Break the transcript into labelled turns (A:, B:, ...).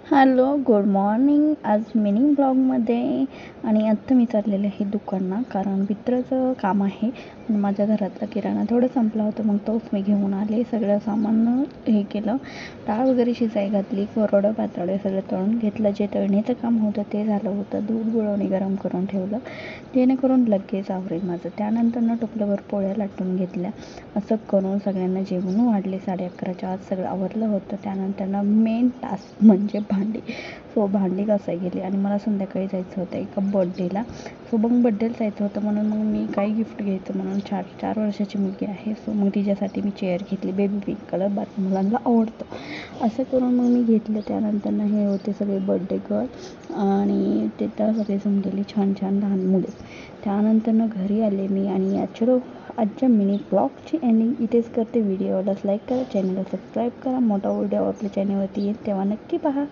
A: Hello, good morning. आज mini ब्लॉगमध्ये आणि आत्ता मी चाललेले आहे दुकानात, कारण मित्राचं काम आहे. माझ्या घरातला किराणा थोडं संपला होता, मग तोच मी घेऊन आले. सगळं सामान हे केलं, डाळ वगैरे शिजाय घातली, कोरडं पातळ सगळं तळून घेतलं. जे तळणीचं काम होतं ते झालं होतं. दूध गुळवणी गरम करून ठेवलं, जेणेकरून लगेच आवरेल माझं. त्यानंतर टोपल्यावर पोळ्या लाटून घेतल्या. असं करून सगळ्यांना जेवण वाढले. 11:30च्या आज सगळं आवरलं होतं. त्यानंतर मेन टास्क म्हणजे भांडी. भांडी घासायला गेली आणि मला संध्याकाळी जायचं होतं एका बर्थडेला. मग बर्थडेला जायचं होतं, म्हणून मग मी काही गिफ्ट घ्यायचं म्हणून 4 वर्षाची मुलगी आहे. मग तिच्यासाठी मी चेअर घेतली, बेबी पिंक कलर, बाकी मुलांना आवडतं. असं करून मग मी घेतलं. त्यानंतर हे होते सगळे बर्थडे गर्ल आणि तिथं सगळे जमलेली छान छान लहान मुले. त्यानंतर घरी आले मी आणि आजच्या मिनी ब्लॉगची एंडिंग इथेच करते. व्हिडिओला लाईक करा, चॅनलला सबस्क्राईब करा. मोठा व्हिडिओ आपल्या चॅनलवरती येईल तेव्हा नक्की पहा.